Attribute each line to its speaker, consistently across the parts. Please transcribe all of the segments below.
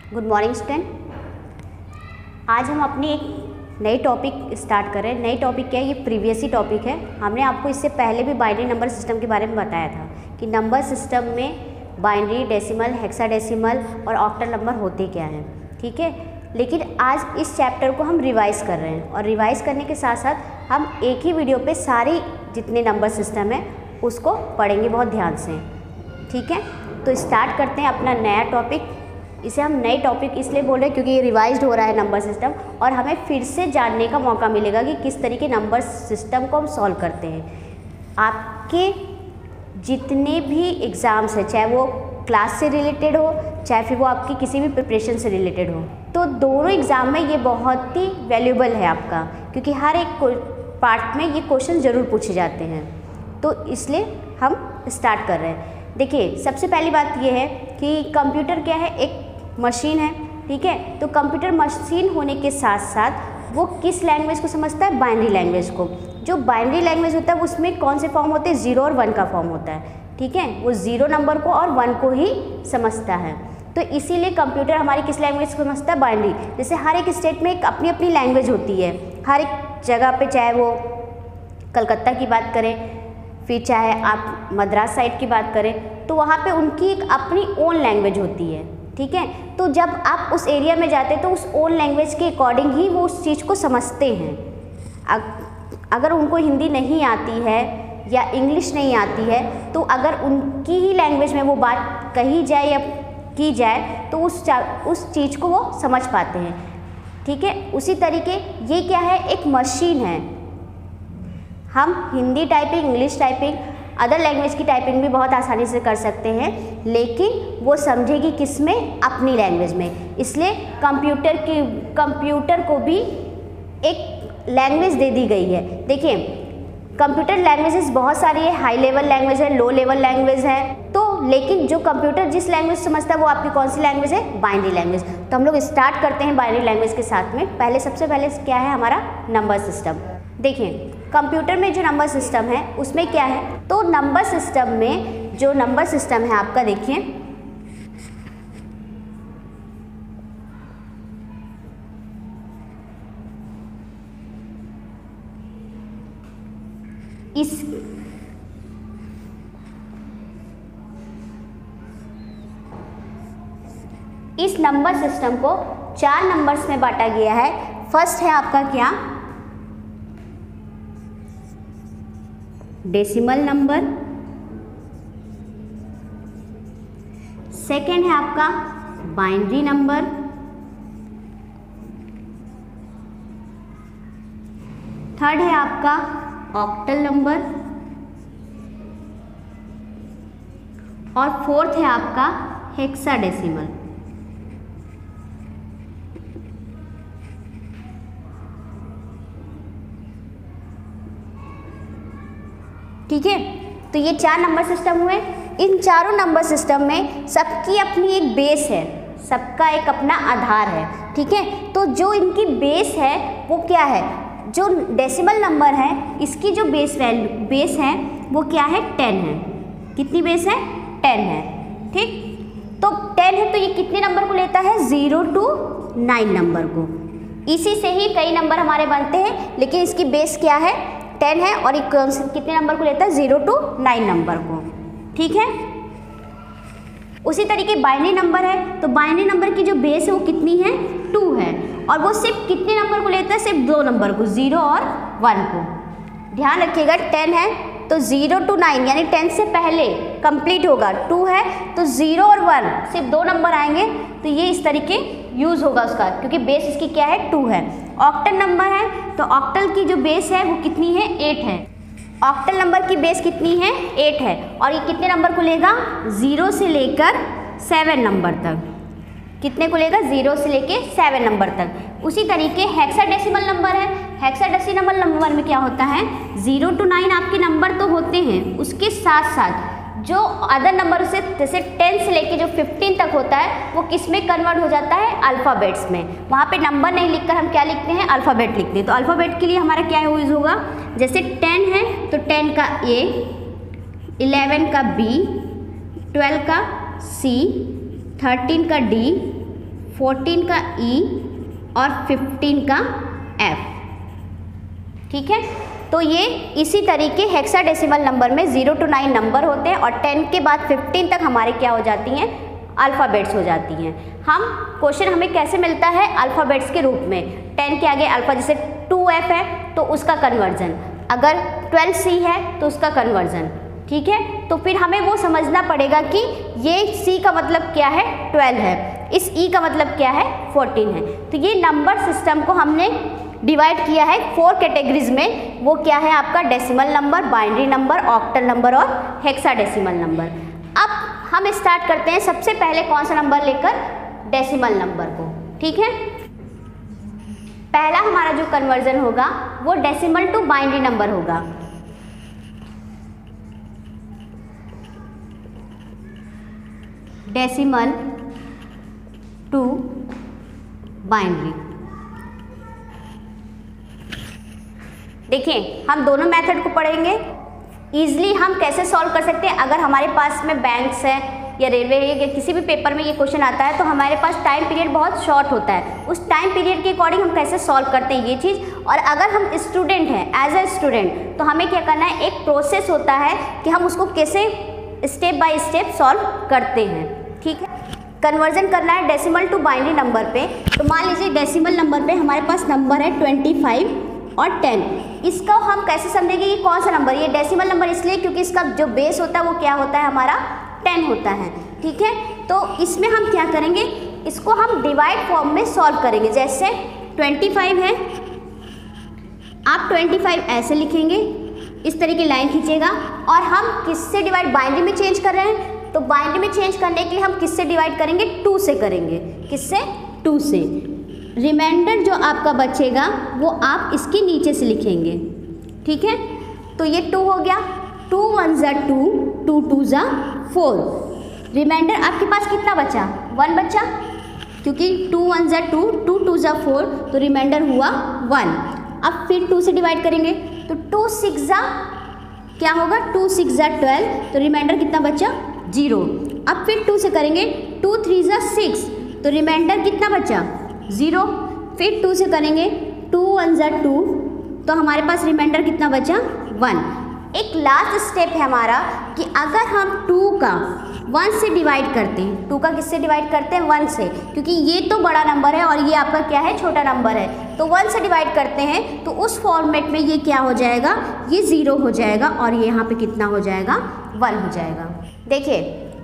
Speaker 1: Good morning student. आज हम अपनी एक नई टॉपिक स्टार्ट कर रहे हैं। नई टॉपिक क्या है? ये प्रीवियस ही टॉपिक है। हमने आपको इससे पहले भी बाइनरी नंबर सिस्टम के बारे में बताया था कि नंबर सिस्टम में बाइनरी, डेसिमल, हेक्साडेसिमल और ऑक्टल नंबर होते क्या हैं, ठीक है। लेकिन आज इस चैप्टर को हम रिवाइज़ कर रहे हैं और रिवाइज़ करने के साथ साथ हम एक ही वीडियो पे सारी जितने नंबर सिस्टम है उसको पढ़ेंगे बहुत ध्यान से, ठीक है। तो स्टार्ट करते हैं अपना नया टॉपिक। इसे हम नई टॉपिक इसलिए बोल रहे हैं क्योंकि ये रिवाइज्ड हो रहा है नंबर सिस्टम, और हमें फिर से जानने का मौका मिलेगा कि किस तरीके नंबर सिस्टम को हम सॉल्व करते हैं। आपके जितने भी एग्ज़ाम्स हैं, चाहे वो क्लास से रिलेटेड हो, चाहे फिर वो आपकी किसी भी प्रिपरेशन से रिलेटेड हो, तो दोनों एग्ज़ाम में ये बहुत ही वैल्यूएबल है आपका, क्योंकि हर एक पार्ट में ये क्वेश्चन ज़रूर पूछे जाते हैं। तो इसलिए हम स्टार्ट कर रहे हैं। देखिए, सबसे पहली बात ये है कि कंप्यूटर क्या है? एक मशीन है, ठीक है। तो कंप्यूटर मशीन होने के साथ साथ वो किस लैंग्वेज को समझता है? बाइनरी लैंग्वेज को। जो बाइनरी लैंग्वेज होता है उसमें कौन से फॉर्म होते हैं? 0 और 1 का फॉर्म होता है, ठीक है। वो 0 नंबर को और 1 को ही समझता है। तो इसीलिए कंप्यूटर हमारी किस लैंग्वेज को समझता है? बाइनरी। जैसे हर एक स्टेट में एक अपनी अपनी लैंग्वेज होती है, हर एक जगह पे, चाहे वो कलकत्ता की बात करें, फिर चाहे आप मद्रास साइड की बात करें, तो वहाँ पे उनकी एक अपनी ओन लैंग्वेज होती है, ठीक है। तो जब आप उस एरिया में जाते हैं तो उस ओन लैंग्वेज के अकॉर्डिंग ही वो उस चीज़ को समझते हैं। अगर उनको हिंदी नहीं आती है या इंग्लिश नहीं आती है, तो अगर उनकी ही लैंग्वेज में वो बात कही जाए या की जाए तो उस चीज़ को वो समझ पाते हैं, ठीक है। उसी तरीके ये क्या है? एक मशीन है। हम Hindi typing, English typing, other language की टाइपिंग भी बहुत आसानी से कर सकते हैं, लेकिन वो समझेगी किस में? अपनी लैंग्वेज में। इसलिए कंप्यूटर को भी एक लैंग्वेज दे दी गई है। देखिए, कंप्यूटर लैंग्वेजेस बहुत सारी है, हाई लेवल लैंग्वेज है, लो लेवल लैंग्वेज है। तो लेकिन जो कंप्यूटर जिस लैंग्वेज समझता है वो आपकी कौन सी लैंग्वेज है? Binary language. तो हम लोग स्टार्ट करते हैं बाइनरी लैंग्वेज के साथ में। सबसे पहले क्या है हमारा? Number system. देखिए, कंप्यूटर में जो नंबर सिस्टम है उसमें क्या है? तो नंबर सिस्टम में जो नंबर सिस्टम है आपका, देखिए, इस नंबर सिस्टम को 4 नंबर्स में बांटा गया है। फर्स्ट है आपका क्या? Decimal number. सेकेंड है आपका बाइनरी नंबर। थर्ड है आपका ऑक्टल नंबर। और फोर्थ है आपका हेक्साडेसिमल। ठीक है, तो ये 4 नंबर सिस्टम हुए। इन चारों नंबर सिस्टम में सबकी अपनी एक बेस है, सबका एक अपना आधार है, ठीक है। तो जो इनकी बेस है वो क्या है? जो डेसिमल नंबर है इसकी जो बेस है वो क्या है? 10 है। कितनी बेस है? 10 है, ठीक। तो 10 है तो ये कितने नंबर को लेता है? 0 to 9 नंबर को। इसी से ही कई नंबर हमारे बनते हैं, लेकिन इसकी बेस क्या है? 10 है। और कितने नंबर को लेता है? 0 to 9 नंबर को, ठीक है। उसी तरीके बाइनरी नंबर है, तो बाइनरी नंबर की जो बेस है वो कितनी है? 2 है। और वो सिर्फ कितने नंबर को लेता है? सिर्फ 2 नंबर को, 0 और 1 को। ध्यान रखिएगा, 10 है तो 0 to 9 यानी 10 से पहले कंप्लीट होगा। 2 है तो 0 और 1 सिर्फ 2 नंबर आएंगे, तो ये इस तरीके यूज़ होगा उसका, क्योंकि बेस इसकी क्या है? 2 है। ऑक्टल नंबर है तो ऑक्टल की जो बेस है वो कितनी है? 8 है। ऑक्टल नंबर की बेस कितनी है? 8 है। और ये कितने नंबर को लेगा? 0 से लेकर 7 नंबर तक। कितने को लेगा? 0 से लेकर 7 नंबर तक। उसी तरीके हेक्साडेसिमल नंबर है। हेक्साडेसिमल नंबर में क्या होता है? 0 to 9 आपके नंबर तो होते हैं, उसके साथ साथ जो अदर नंबर से, जैसे 10 से लेके जो 15 तक होता है, वो किस में कन्वर्ट हो जाता है? अल्फ़ाबेट्स में। वहाँ पे नंबर नहीं लिखकर हम क्या लिखते हैं? अल्फ़ाबेट लिखते हैं। तो अल्फ़ाबेट के लिए हमारा क्या यूज़ होगा? जैसे 10 है तो 10 का A, 11 का B, 12 का C, 13 का D, 14 का E और 15 का F। ठीक है, तो ये इसी तरीके हेक्साडेसिमल नंबर में 0 to 9 नंबर होते हैं और 10 के बाद 15 तक हमारे क्या हो जाती हैं, अल्फ़ाबेट्स हो जाती हैं। हम क्वेश्चन हमें कैसे मिलता है, अल्फ़ाबेट्स के रूप में। 10 के आगे अल्फ़ा, जैसे 2F है तो उसका कन्वर्जन, अगर 12C है तो उसका कन्वर्जन। ठीक है, तो फिर हमें वो समझना पड़ेगा कि ये C का मतलब क्या है, 12 है, इस E का मतलब क्या है, 14 है। तो ये नंबर सिस्टम को हमने डिवाइड किया है 4 कैटेगरीज में। वो क्या है आपका, decimal number, binary number, octal number और हेक्साडेसिमल नंबर। अब हम स्टार्ट करते हैं सबसे पहले कौन सा नंबर लेकर, डेसिमल नंबर को। ठीक है, पहला हमारा जो कन्वर्जन होगा वो डेसिमल टू बाइनरी नंबर होगा। Decimal to binary. देखिए, हम दोनों मेथड को पढ़ेंगे। ईजिली हम कैसे सॉल्व कर सकते हैं, अगर हमारे पास में बैंक्स है या रेलवे या किसी भी पेपर में ये क्वेश्चन आता है तो हमारे पास टाइम पीरियड बहुत शॉर्ट होता है, उस टाइम पीरियड के अकॉर्डिंग हम कैसे सॉल्व करते हैं ये चीज़। और अगर हम स्टूडेंट हैं, एज ए स्टूडेंट, तो हमें क्या करना है, एक प्रोसेस होता है कि हम उसको कैसे स्टेप बाय स्टेप सॉल्व करते हैं। ठीक है, कन्वर्जन करना है डेसिमल टू बाइनरी नंबर पे। तो मान लीजिए डेसिमल नंबर पे हमारे पास नंबर है 25 और 10। इसका हम कैसे समझेंगे ये कौन सा नंबर, ये डेसिमल नंबर इसलिए क्योंकि इसका जो बेस होता है वो क्या होता है, हमारा 10 होता है। ठीक है, तो इसमें हम क्या करेंगे, इसको हम डिवाइड फॉर्म में सॉल्व करेंगे। जैसे 25 है, आप 25 ऐसे लिखेंगे, इस तरीके लाइन खींचेगा, और हम किससे डिवाइड, बाइनरी में चेंज कर रहे हैं, तो बाइनरी में चेंज करने के लिए हम किससे डिवाइड करेंगे, 2 से करेंगे। किससे, 2 से। रिमाइंडर जो आपका बचेगा वो आप इसके नीचे से लिखेंगे। ठीक है, तो ये 2 हो गया, 2 1 ज़ा 2, 2 2 ज़ा 4। रिमाइंडर आपके पास कितना बचा, 1 बचा, क्योंकि 2 1 ज़ा 2, 2 2 ज़ा 4, तो रिमाइंडर हुआ 1। अब फिर 2 से डिवाइड करेंगे तो 2 6 ज़ा क्या होगा, 2 6 ज़ा 12, तो रिमाइंडर कितना बचा, 0। अब फिर 2 से करेंगे, 2 3 ज़ा 6, तो रिमाइंडर कितना बचा, 0। फिर 2 से करेंगे, 2 1 ज़ा 2, तो हमारे पास रिमाइंडर कितना बचा, 1। एक लास्ट स्टेप है हमारा कि अगर हम 2 का 1 से डिवाइड करते हैं, 2 का किससे डिवाइड करते हैं, 1 से, क्योंकि ये तो बड़ा नंबर है और ये आपका क्या है, छोटा नंबर है, तो 1 से डिवाइड करते हैं तो उस फॉर्मेट में ये क्या हो जाएगा, ये 0 हो जाएगा और ये यहाँ पे कितना हो जाएगा, 1 हो जाएगा। देखिए,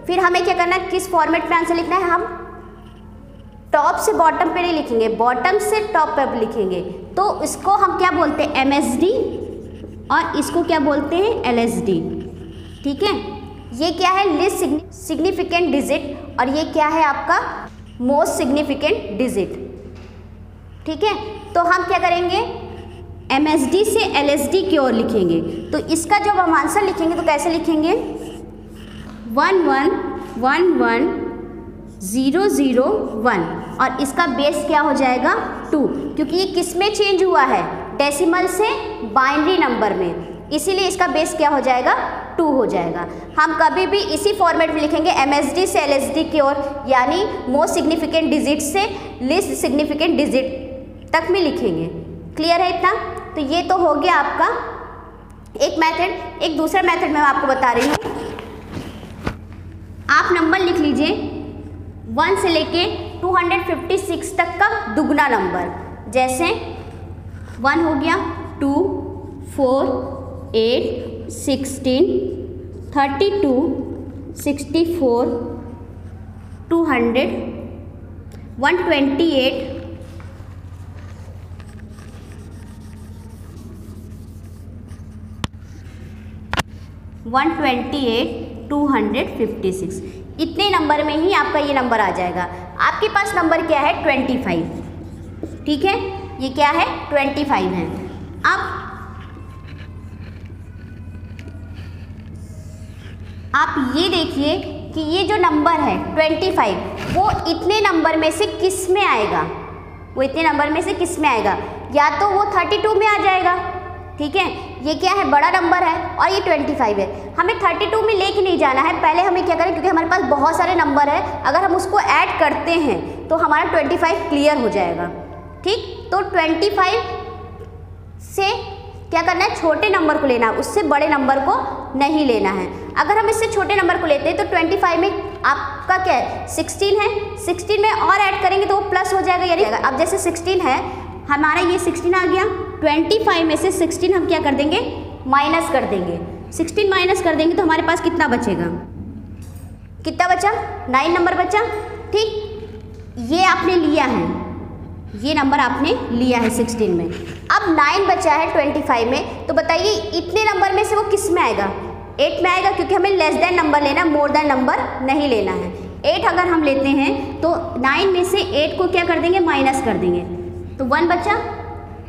Speaker 1: फिर हमें क्या करना है, किस फॉर्मेट में आंसर लिखना है, हम टॉप से बॉटम पे नहीं लिखेंगे, बॉटम से टॉप पे लिखेंगे। तो इसको हम क्या बोलते हैं, MSD, और इसको क्या बोलते हैं, LSD। ठीक है, ये क्या है, लिस्ट सिग्निफिकेंट डिजिट, और ये क्या है आपका मोस्ट सिग्निफिकेंट डिजिट। ठीक है, तो हम क्या करेंगे, MSD से LSD की ओर लिखेंगे। तो इसका जब हम आंसर लिखेंगे तो कैसे लिखेंगे, 1 1 1 1 0 0 1, और इसका बेस क्या हो जाएगा, 2, क्योंकि ये किस में चेंज हुआ है, डेसिमल से बाइनरी नंबर में, इसीलिए इसका बेस क्या हो जाएगा, 2 हो जाएगा। हम कभी भी इसी फॉर्मेट में लिखेंगे, MSD से LSD की ओर, यानी मोस्ट सिग्निफिकेंट डिजिट से लिस्ट सिग्निफिकेंट डिजिट तक में लिखेंगे। क्लियर है इतना? तो ये तो हो गया आपका एक मेथड। एक दूसरा मेथड मैं आपको बता रही हूँ, आप नंबर लिख लीजिए 1 से लेके 256 तक का दुगना नंबर। जैसे 1 हो गया, 2 4 8 16 32 64 200 128 128 256, इतने नंबर में ही आपका ये नंबर आ जाएगा। आपके पास नंबर क्या है, 25। ठीक है, ये क्या है, 25 है। अब आप ये देखिए कि ये जो नंबर है 25, वो इतने नंबर में से किस में आएगा, वो इतने नंबर में से किस में आएगा, या तो वो 32 में आ जाएगा, ठीक है, ये क्या है, बड़ा नंबर है और ये 25 है। हमें 32 में लेके नहीं जाना है, पहले हमें क्या करें, क्योंकि हमारे पास बहुत सारे नंबर है, अगर हम उसको ऐड करते हैं तो हमारा 25 क्लियर हो जाएगा। ठीक, तो 25 से क्या करना है, छोटे नंबर को लेना है, उससे बड़े नंबर को नहीं लेना है। अगर हम इससे छोटे नंबर को लेते हैं तो 25 में आपका क्या है, 16 है, 16 में और ऐड करेंगे तो वो प्लस हो जाएगा, यानी अब जैसे 16 है हमारा, ये 16 आ गया, 25 में से 16 हम क्या कर देंगे, माइनस कर देंगे। 16 माइनस कर देंगे तो हमारे पास कितना बचेगा, कितना बचा, 9 नंबर बचा। ठीक, ये आपने लिया है, ये नंबर आपने लिया है 16 में। अब 9 बचा है 25 में, तो बताइए इतने नंबर में से वो किस में आएगा, 8 में आएगा, क्योंकि हमें लेस देन नंबर लेना, मोर देन नंबर नहीं लेना है। 8 अगर हम लेते हैं तो 9 में से 8 को क्या कर देंगे, माइनस कर देंगे, तो 1 बचा,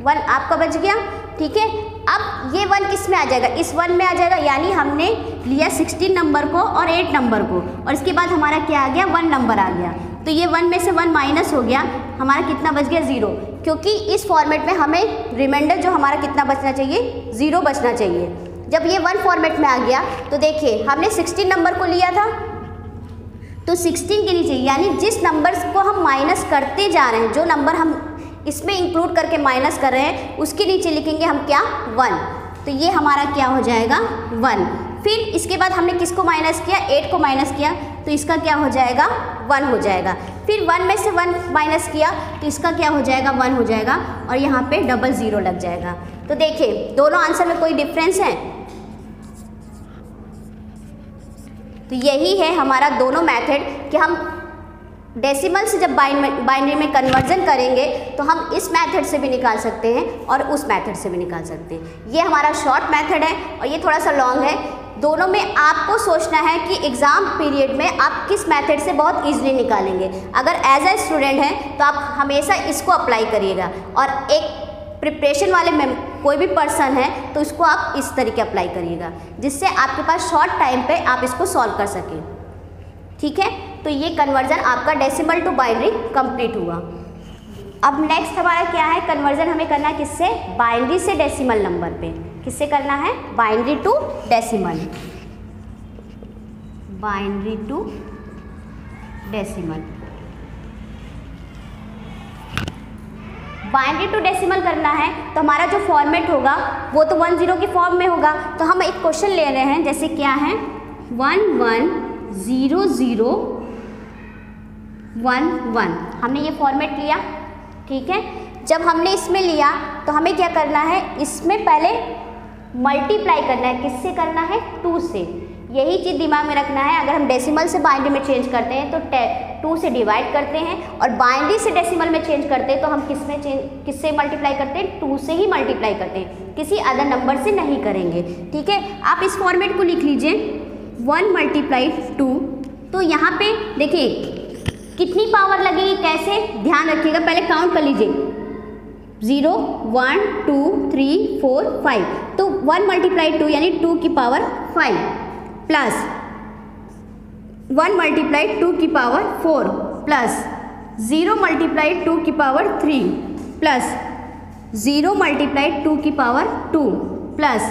Speaker 1: 1 आपका बच गया। ठीक है, अब ये 1 किस में आ जाएगा, इस 1 में आ जाएगा, यानी हमने लिया 16 नंबर को और 8 नंबर को, और इसके बाद हमारा क्या आ गया, 1 नंबर आ गया। तो ये 1 में से 1 माइनस हो गया, हमारा कितना बच गया, 0, क्योंकि इस फॉर्मेट में हमें रिमाइंडर जो हमारा कितना बचना चाहिए, 0 बचना चाहिए। जब ये 1 फॉर्मेट में आ गया तो देखिए हमने 16 नंबर को लिया था, तो 16 के नीचे यानी जिस नंबर्स को हम माइनस करते जा रहे हैं, जो नंबर हम इसमें इंक्लूड करके माइनस कर रहे हैं, उसके नीचे लिखेंगे हम क्या, 1, तो ये हमारा क्या हो जाएगा, 1। फिर इसके बाद हमने किसको माइनस किया, 8 को माइनस किया, तो इसका क्या हो जाएगा, 1 हो जाएगा। फिर 1 में से 1 माइनस किया तो इसका क्या हो जाएगा, 1 हो जाएगा, और यहाँ पे डबल 0 लग जाएगा। तो देखिए दोनों आंसर में कोई डिफरेंस है, तो यही है हमारा दोनों मेथड कि हम डेसिमल से जब बाइनरी में कन्वर्जन करेंगे तो हम इस मेथड से भी निकाल सकते हैं और उस मेथड से भी निकाल सकते हैं। ये हमारा शॉर्ट मेथड है और ये थोड़ा सा लॉन्ग है। दोनों में आपको सोचना है कि एग्ज़ाम पीरियड में आप किस मेथड से बहुत इजीली निकालेंगे। अगर एज ए स्टूडेंट हैं तो आप हमेशा इसको अप्लाई करिएगा, और एक प्रिपरेशन वाले में कोई भी पर्सन है तो इसको आप इस तरीके अप्लाई करिएगा, जिससे आपके पास शॉर्ट टाइम पे आप इसको सॉल्व कर सकें। ठीक है, तो ये कन्वर्जन आपका डेसिमल टू बाइनरी कंप्लीट हुआ। अब नेक्स्ट हमारा क्या है, कन्वर्जन हमें करना है किससे, बाइनरी से डेसिमल नंबर पे। किससे करना है, binary to decimal, binary to decimal. Binary to decimal करना है तो हमारा जो फॉर्मेट होगा वो तो 1 0 के फॉर्म में होगा। तो हम एक क्वेश्चन ले रहे हैं, जैसे क्या है 1 1 0 0 1 1, हमने ये फॉर्मेट लिया। ठीक है, जब हमने इसमें लिया तो हमें क्या करना है, इसमें पहले मल्टीप्लाई करना है। किससे करना है, 2 से। यही चीज़ दिमाग में रखना है। अगर हम डेसिमल से बाइनरी में चेंज करते हैं तो 2 से डिवाइड करते हैं, और बाइनरी से डेसिमल में चेंज करते हैं तो हम किससे मल्टीप्लाई करते हैं, 2 से ही मल्टीप्लाई करते हैं, किसी अदर नंबर से नहीं करेंगे। ठीक है, आप इस फॉर्मेट को लिख लीजिए, 1 × 2। तो यहाँ पे देखिए कितनी पावर लगेगी, कैसे, ध्यान रखिएगा, पहले काउंट कर लीजिए, 0 1 2 3 4 5। तो 1 × 2 यानी 2 की पावर 5 प्लस 1 × 2 की पावर 4 प्लस 0 × 2 की पावर 3 प्लस 0 × 2 की पावर 2 प्लस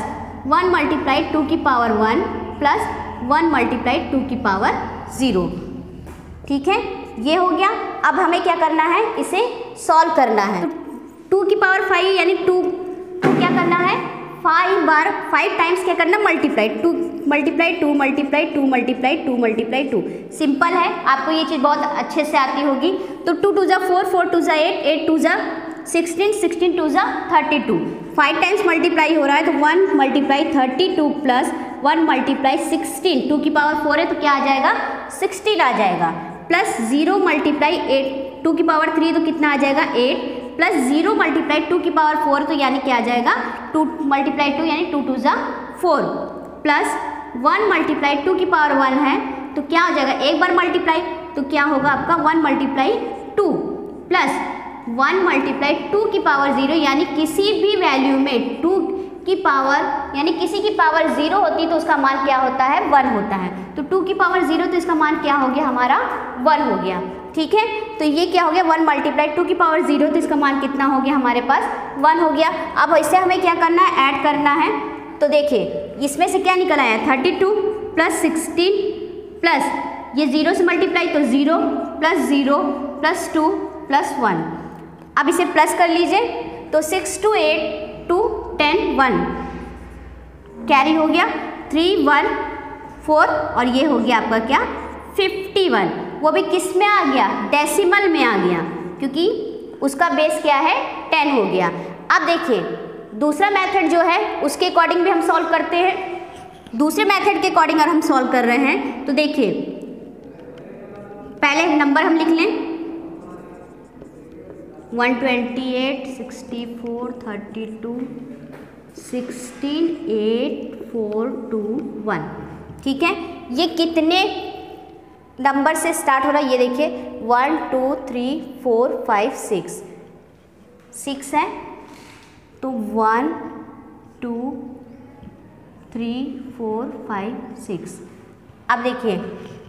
Speaker 1: 1 × 2 की पावर 1 प्लस 1 × 2 की पावर 0। ठीक है, ये हो गया। अब हमें क्या करना है, इसे सॉल्व करना है। तो 2 की पावर 5 यानी 2 को क्या करना है, 5 बार 5 टाइम्स क्या करना, मल्टीप्लाई, 2 × 2 × 2 × 2 × 2। सिंपल है, आपको ये चीज़ बहुत अच्छे से आती होगी। तो 2 2 4 4 2 8 8 2 16 16 2 32। 5 टाइम्स मल्टीप्लाई हो रहा है तो 1 × 32 प्लस 1 × 16, 2 की पावर 4 है तो क्या आ जाएगा, 16 आ जाएगा, प्लस 0 × 8, 2 की पावर 3 तो कितना आ जाएगा, 8, प्लस 0 × 2 की पावर 4 तो यानी क्या आ जाएगा, 2 × 2 यानी 2 2 4, प्लस 1 × 2 की पावर 1 है तो क्या हो जाएगा, एक बार मल्टीप्लाई तो क्या होगा आपका 1 × 2 प्लस 1 × 2 की पावर 0, यानी किसी भी वैल्यू में 2 की की पावर यानी किसी की पावर 0 होती है तो उसका मान क्या होता है, 1 होता है। तो 2 की पावर 0 तो इसका मान क्या हो गया हमारा, 1 हो गया। ठीक है, तो ये क्या हो गया 1 मल्टीप्लाई 2 की पावर 0 तो इसका मान कितना हो गया हमारे पास 1 हो गया। अब इससे हमें क्या करना है, ऐड करना है। तो देखिए इसमें से क्या निकल आया 32 प्लस 16 प्लस ये 0 से मल्टीप्लाई तो 0 प्लस 2 प्लस 1। अब इसे प्लस कर लीजिए तो 6 2 8 2 10 1 कैरी हो गया 3 1 4 और ये हो गया आपका क्या 51। वो भी किस में आ गया, डेसिमल में आ गया क्योंकि उसका बेस क्या है 10 हो गया। अब देखिए दूसरा मेथड जो है उसके अकॉर्डिंग भी हम सॉल्व करते हैं। दूसरे मेथड के अकॉर्डिंग अगर हम सॉल्व कर रहे हैं तो देखिए पहले नंबर हम लिख लें 128 64 32 16 8 4 2 1। ठीक है, ये कितने नंबर से स्टार्ट हो रहा है ये देखिए 1 2 3 4 5 6 है तो 1 2 3 4 5 6। अब देखिए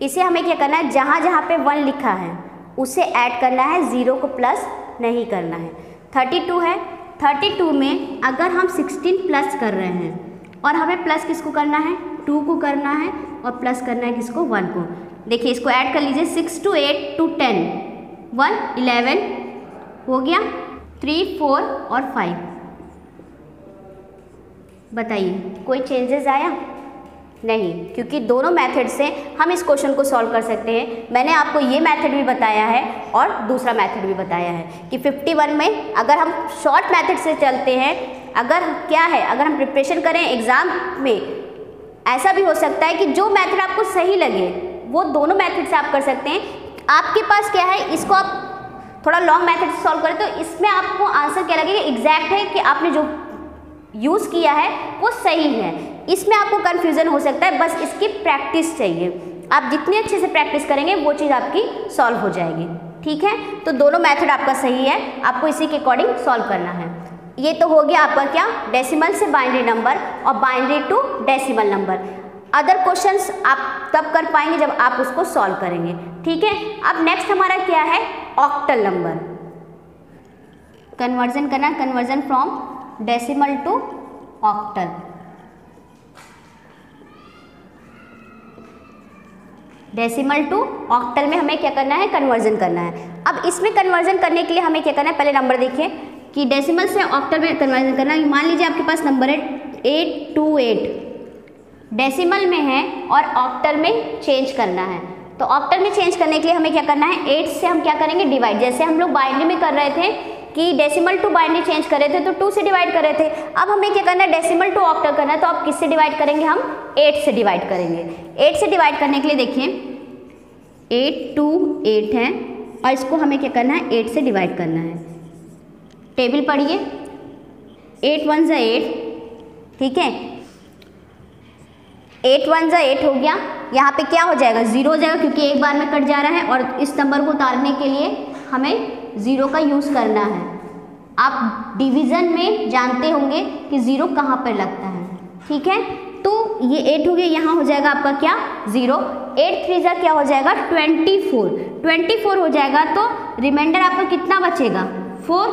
Speaker 1: इसे हमें क्या करना है, जहाँ जहाँ पे 1 लिखा है उसे ऐड करना है, 0 को प्लस नहीं करना है। 32 है, 32 में अगर हम 16 प्लस कर रहे हैं और हमें प्लस किसको करना है 2 को करना है और प्लस करना है किसको 1 को। देखिए इसको ऐड कर लीजिए 6 2 8 2 10 1 11 हो गया 3 4 और 5। बताइए कोई चेंजेस आया नहीं, क्योंकि दोनों मेथड से हम इस क्वेश्चन को सॉल्व कर सकते हैं। मैंने आपको ये मेथड भी बताया है और दूसरा मेथड भी बताया है कि 51 में अगर हम शॉर्ट मेथड से चलते हैं, अगर क्या है अगर हम प्रिपरेशन करें एग्ज़ाम में, ऐसा भी हो सकता है कि जो मेथड आपको सही लगे वो दोनों मेथड से आप कर सकते हैं। आपके पास क्या है, इसको आप थोड़ा लॉन्ग मेथड से सॉल्व करें तो इसमें आपको आंसर क्या लगेगा, एग्जैक्ट है कि आपने जो यूज़ किया है वो सही है। इसमें आपको कन्फ्यूज़न हो सकता है, बस इसकी प्रैक्टिस चाहिए। आप जितने अच्छे से प्रैक्टिस करेंगे वो चीज़ आपकी सॉल्व हो जाएगी। ठीक है, तो दोनों मेथड आपका सही है, आपको इसी के अकॉर्डिंग सॉल्व करना है। ये तो हो गया आपका क्या, डेसिमल से बाइनरी नंबर और binary to decimal number. Other questions आप तब कर पाएंगे जब आप उसको सॉल्व करेंगे। ठीक है, अब नेक्स्ट हमारा क्या है, ऑक्टल नंबर कन्वर्जन करना, conversion from decimal to octal. Decimal to octal में हमें क्या करना है, कन्वर्जन करना है। अब इसमें कन्वर्जन करने के लिए हमें क्या करना है, पहले नंबर देखिए कि डेसिमल से ऑक्टल में कन्वर्जन करना है। मान लीजिए आपके पास नंबर है 828, डेसिमल में है और ऑक्टल में चेंज करना है। तो ऑक्टल में चेंज करने के लिए हमें क्या करना है, 8 से हम क्या करेंगे डिवाइड। जैसे हम लोग बाइनरी में कर रहे थे कि डेसिमल टू बाइनरी चेंज कर रहे थे तो 2 से डिवाइड कर रहे थे। अब हमें क्या करना है, डेसिमल टू ऑक्टल करना है, तो आप किससे डिवाइड करेंगे, हम 8 से डिवाइड करेंगे। 8 से डिवाइड करने के लिए देखिए 8 2 8 है और इसको हमें क्या करना है, 8 से डिवाइड करना है। टेबल पढ़िए, 8 1 ज़ा 8, ठीक है, 8 1 ज़ा 8 हो गया। यहाँ पे क्या हो जाएगा, 0 हो जाएगा क्योंकि एक बार में कट जा रहा है और इस नंबर को उतारने के लिए हमें 0 का यूज़ करना है। आप डिवीज़न में जानते होंगे कि 0 कहाँ पर लगता है। ठीक है, तो ये 8 हो गया, यहाँ हो जाएगा आपका क्या 0। 8 3 ज़ा क्या हो जाएगा 24 हो जाएगा। तो रिमाइंडर आपका कितना बचेगा 4।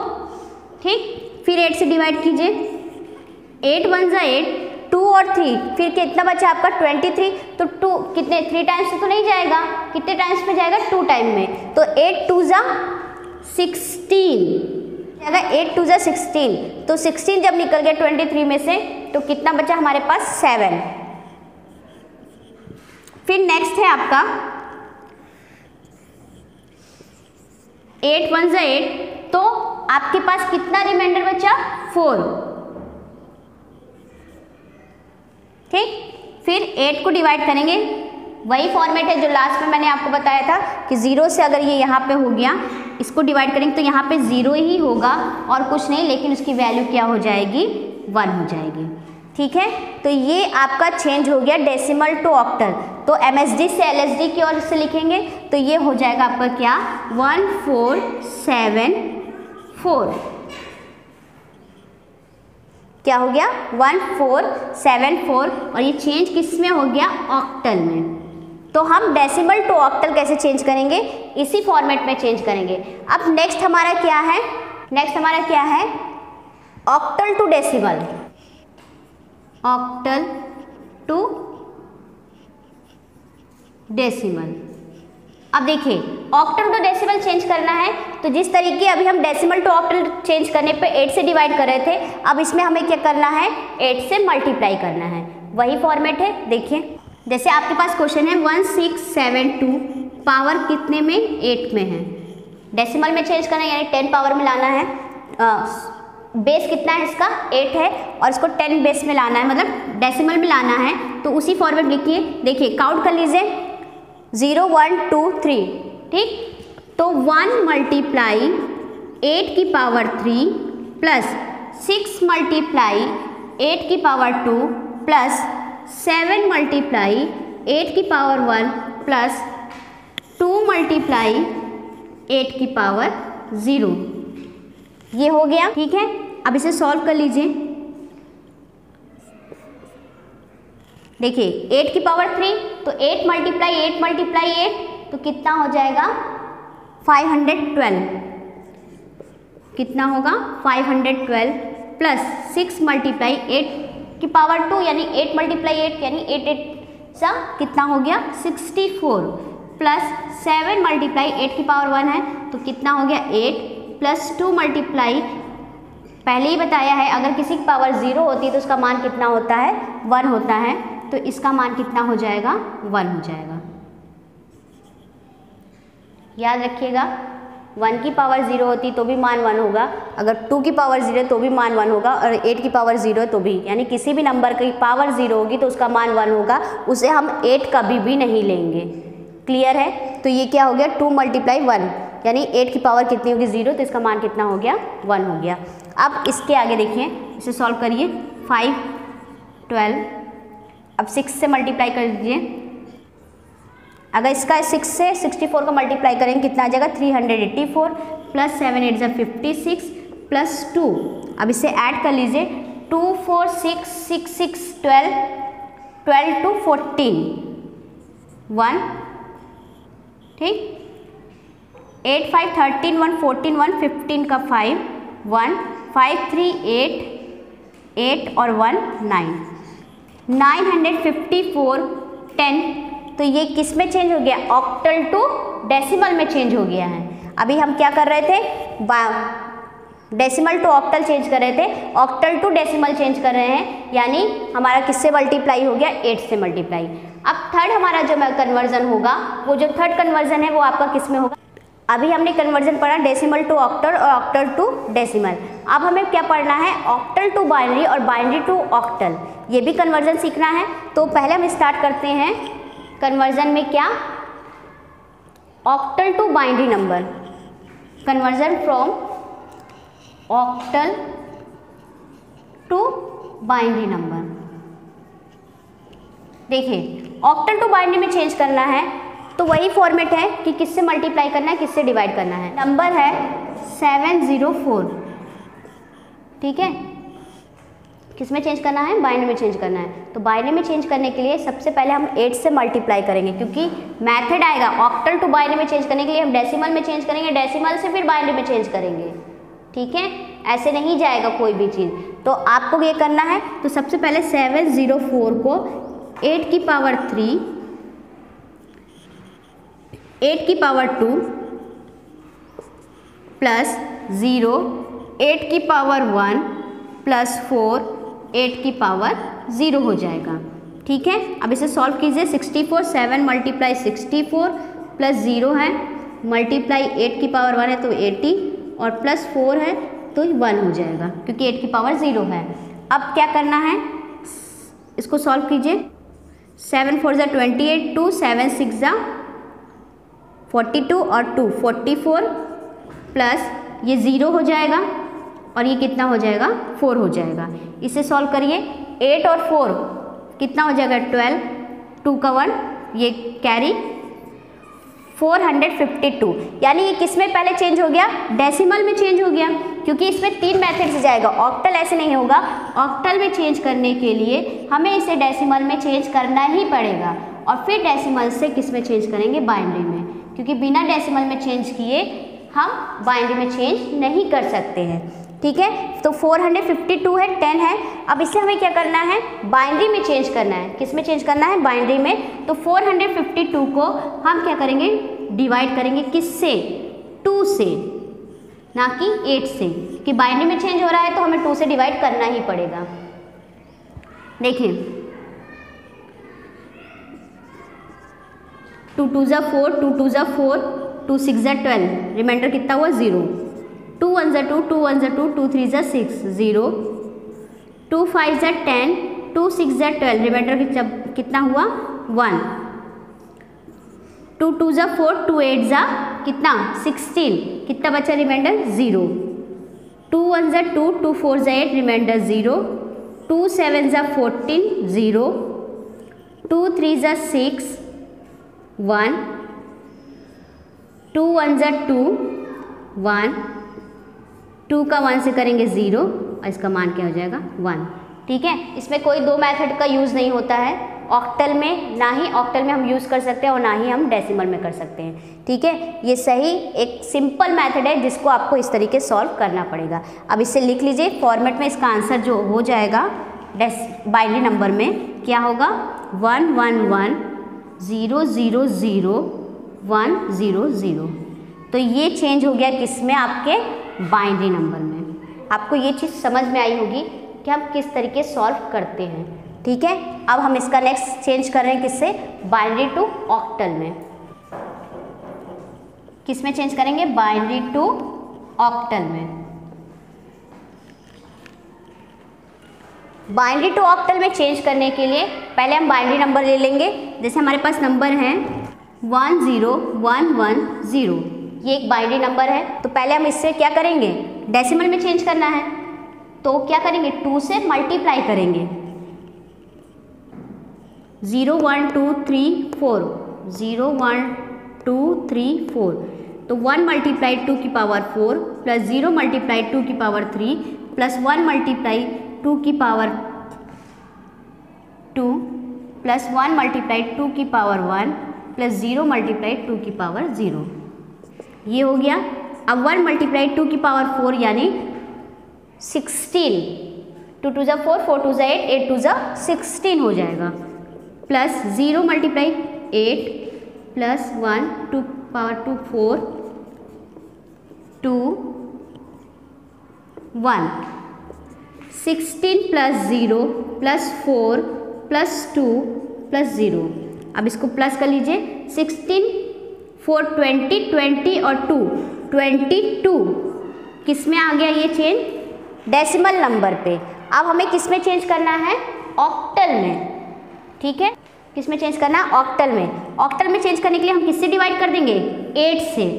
Speaker 1: ठीक, फिर 8 से डिवाइड कीजिए, 8 1 ज़ा 8, 2 और 3, फिर कितना बचा आपका 23। तो 2 कितने 3 टाइम्स से तो नहीं जाएगा, कितने टाइम्स पे जाएगा 2 टाइम में। तो 8 2 ज़ा 16 जाएगा, 8 2 ज़ा 16। तो 16 जब निकल गया 23 में से तो कितना बचा हमारे पास 7। फिर नेक्स्ट है आपका 8 1 ज़ा 8, तो आपके पास कितना रिमाइंडर बचा 4। ठीक, फिर 8 को डिवाइड करेंगे, वही फॉर्मेट है जो लास्ट में मैंने आपको बताया था कि 0 से अगर ये यहाँ पे हो गया, इसको डिवाइड करेंगे तो यहाँ पे 0 ही होगा और कुछ नहीं, लेकिन उसकी वैल्यू क्या हो जाएगी 1 हो जाएगी। ठीक है, तो ये आपका चेंज हो गया डेसिमल टू ऑक्टल। तो MSD से LSD की ओर से लिखेंगे तो ये हो जाएगा आपका क्या 1474। क्या हो गया 1474 और ये चेंज किस में हो गया ऑक्टल में। तो हम डेसिमल टू ऑक्टल कैसे चेंज करेंगे, इसी फॉर्मेट में चेंज करेंगे। अब नेक्स्ट हमारा क्या है, octal to decimal, octal to decimal. अब देखिए ऑक्टल टू डेसिमल चेंज करना है तो जिस तरीके अभी हम डेसिमल टू ऑक्टल चेंज करने पे 8 से डिवाइड कर रहे थे, अब इसमें हमें क्या करना है 8 से मल्टीप्लाई करना है, वही फॉर्मेट है। देखिए जैसे आपके पास क्वेश्चन है 1672 पावर कितने में 8 में है, डेसिमल में चेंज करना है यानी 10 पावर में लाना है, बेस कितना है इसका 8 है और इसको 10 बेस में लाना है, मतलब डेसिमल में लाना है। तो उसी फॉर्मेट लिखिए, देखिए काउंट कर लीजिए 0 1 2 3, ठीक। तो 1 मल्टीप्लाई 8 की पावर 3 प्लस 6 मल्टीप्लाई 8 की पावर 2 प्लस 7 मल्टीप्लाई 8 की पावर 1 प्लस 2 मल्टीप्लाई 8 की पावर 0, ये हो गया, ठीक है। अब इसे सॉल्व कर लीजिए, देखिए 8 की पावर 3 तो 8 मल्टीप्लाई 8 तो कितना हो जाएगा 512, कितना होगा 512 प्लस 6 मल्टीप्लाई 8 की पावर 2 यानी 8 मल्टीप्लाई 8 यानी 8 8 सा कितना हो गया 64 प्लस 7 मल्टीप्लाई 8 की पावर 1 है तो कितना हो गया 8 प्लस 2 मल्टीप्लाई, पहले ही बताया है अगर किसी की पावर 0 होती है तो उसका मान कितना होता है 1 होता है, तो इसका मान कितना हो जाएगा 1 हो जाएगा। याद रखिएगा 1 की पावर 0 होती तो भी मान 1 होगा, अगर 2 की पावर 0 तो भी मान 1 होगा और 8 की पावर 0 तो भी, यानी किसी भी नंबर की पावर 0 होगी तो उसका मान 1 होगा, उसे हम 8 कभी भी नहीं लेंगे। क्लियर है? तो ये क्या हो गया 2 मल्टीप्लाई 1 यानी 8 की पावर कितनी होगी 0, तो इसका मान कितना हो गया 1 हो गया। अब इसके आगे देखिए, इसे सॉल्व करिए 5 12, अब 6 से मल्टीप्लाई कर दीजिए, अगर इसका 6 से 64 का मल्टीप्लाई करेंगे कितना आ जाएगा 384 प्लस 7 8 56 प्लस 2, अब इसे ऐड कर लीजिए 2 4 6 6 6 12 12 टू 14 1, ठीक, 8 5 13 1 14 1 15 का 5 1 5 3 8 8 और 1 9 954 10, तो ये किस में चेंज हो गया ऑक्टल टू डेसिमल में चेंज हो गया है। अभी हम क्या कर रहे थे डेसिमल टू ऑक्टल चेंज कर रहे थे, ऑक्टल टू डेसिमल चेंज कर रहे हैं, यानी हमारा किससे मल्टीप्लाई हो गया 8 से मल्टीप्लाई। अब थर्ड हमारा जो कन्वर्जन होगा, वो जो थर्ड कन्वर्जन है वो आपका किस में होगा, अभी हमने कन्वर्जन पढ़ा डेसिमल टू ऑक्टल और ऑक्टल टू डेसिमल, अब हमें क्या पढ़ना है ऑक्टल टू बाइनरी और बाइनरी टू ऑक्टल, ये भी कन्वर्जन सीखना है। तो पहले हम स्टार्ट करते हैं कन्वर्जन में, क्या octal to binary number, conversion from octal to binary number. देखिए ऑक्टल टू बाइनरी में चेंज करना है तो वही फॉर्मेट है कि किससे मल्टीप्लाई करना है किससे डिवाइड करना है। नंबर है 704, ठीक है, किस में चेंज करना है बाइनरी में चेंज करना है। तो बाइनरी में चेंज करने के लिए सबसे पहले हम 8 से मल्टीप्लाई करेंगे, क्योंकि मेथड आएगा ऑक्टल टू बाइनरी में चेंज करने के लिए हम डेसिमल में चेंज करेंगे, डेसिमल से फिर बाइनरी में चेंज करेंगे, ठीक है, ऐसे नहीं जाएगा कोई भी चीज़। तो आपको ये करना है, तो सबसे पहले 704 को 8 की पावर 3 8 की पावर 2 प्लस 0 8 की पावर 1 प्लस 4 8 की पावर 0 हो जाएगा, ठीक है। अब इसे सॉल्व कीजिए 64 7 मल्टीप्लाई 64 प्लस 0 है मल्टीप्लाई 8 की पावर 1 है तो 80 और प्लस 4 है तो 1 हो जाएगा, क्योंकि 8 की पावर 0 है। अब क्या करना है, इसको सॉल्व कीजिए 7 4 28 2 7 6 42 और 2 44 प्लस ये 0 हो जाएगा और ये कितना हो जाएगा 4 हो जाएगा। इसे सॉल्व करिए 8 और 4 कितना हो जाएगा 12, 2 का 1 ये कैरी 452, यानी ये किस में पहले चेंज हो गया डेसिमल में चेंज हो गया, क्योंकि इसमें 3 मेथड से जाएगा, ऑक्टल ऐसे नहीं होगा। ऑक्टल में चेंज करने के लिए हमें इसे डेसिमल में चेंज करना ही पड़ेगा, और फिर डेसिमल से किस में चेंज करेंगे, बाइनरी में, क्योंकि बिना डेसिमल में चेंज किए हम बाइनरी में चेंज नहीं कर सकते हैं। ठीक है, तो 452 है, 10 है। अब इससे हमें क्या करना है, बाइनरी में चेंज करना है। किस में चेंज करना है, बाइनरी में। तो 452 को हम क्या करेंगे, डिवाइड करेंगे किससे, 2 से, ना कि 8 से, कि बाइनरी में चेंज हो रहा है तो हमें 2 से डिवाइड करना ही पड़ेगा। देखिए 2 2 जा 4, 2 2 जा 4, 2 6 जा 12, रिमाइंडर कितना हुआ, 0। 2 1 जा 2, 2 1 जा 2, 2 3 जा 6, 0। 2 5 जा 10, 2 6 जा 12, रिमाइंडर कितना हुआ, 1। 2 2 जा 4, 2 8 जा कितना, 16, कितना बचा रिमाइंडर, 0। 2 1 जा 2, 2 4 जा 8, रिमाइंडर 0। 2 7 जा 14, 0। 2 3 जा 6, 1। 2 1 जा 2, 1। 2 का 1 से करेंगे 0, और इसका मान क्या हो जाएगा, 1। ठीक है, इसमें कोई 2 मेथड का यूज़ नहीं होता है ऑक्टल में, ना ही ऑक्टल में हम यूज़ कर सकते हैं और ना ही हम डेसिमल में कर सकते हैं। ठीक है, ये सही एक सिंपल मेथड है जिसको आपको इस तरीके सॉल्व करना पड़ेगा। अब इसे लिख लीजिए फॉर्मेट में, इसका आंसर जो हो जाएगा बाइनरी नंबर में क्या होगा, 1 1 1 0 0 0 1 0 0। तो ये चेंज हो गया किसमें, आपके बाइनरी नंबर में। आपको ये चीज़ समझ में आई होगी कि हम किस तरीके सॉल्व करते हैं। ठीक है, अब हम इसका नेक्स्ट चेंज कर रहे हैं किससे, बाइनरी टू ऑक्टल में। किस में चेंज करेंगे, बाइनरी टू ऑक्टल में। बाइनरी टू ऑक्टल में चेंज करने के लिए पहले हम बाइनरी नंबर ले लेंगे। जैसे हमारे पास नंबर हैं 1 0 1 1 0, ये एक बाइनरी नंबर है। तो पहले हम इससे क्या करेंगे, डेसिमल में चेंज करना है। तो क्या करेंगे, 2 से मल्टीप्लाई करेंगे, 0 1 2 3 4, 0 1 2 3 4। तो 1 मल्टीप्लाई 2 की पावर 4 प्लस 0 मल्टीप्लाई 2 की पावर 3 प्लस 1 मल्टीप्लाई 2 की पावर 2 प्लस 1 मल्टीप्लाई 2 की पावर 1 प्लस 0 मल्टीप्लाई 2 की पावर 0, ये हो गया। अब 1 मल्टीप्लाई 2 की पावर 4 यानी 16, 2 2 जा 4, 4 2 जा 8, 8 2 जा 16 हो जाएगा, plus 0 multiply 8 plus 1 2 power 2 4 2 1, 16 plus 0 plus 4 plus 2 plus 0। अब इसको प्लस कर लीजिए, 16 4 20 20 और 2 22, किस में आ गया ये चेंज, डेसिमल नंबर पे। अब हमें किस में चेंज करना है, ऑक्टल में। ठीक है, किस में चेंज करना है, ऑक्टल में। ऑक्टल में चेंज करने के लिए हम किससे डिवाइड कर देंगे, 8 से।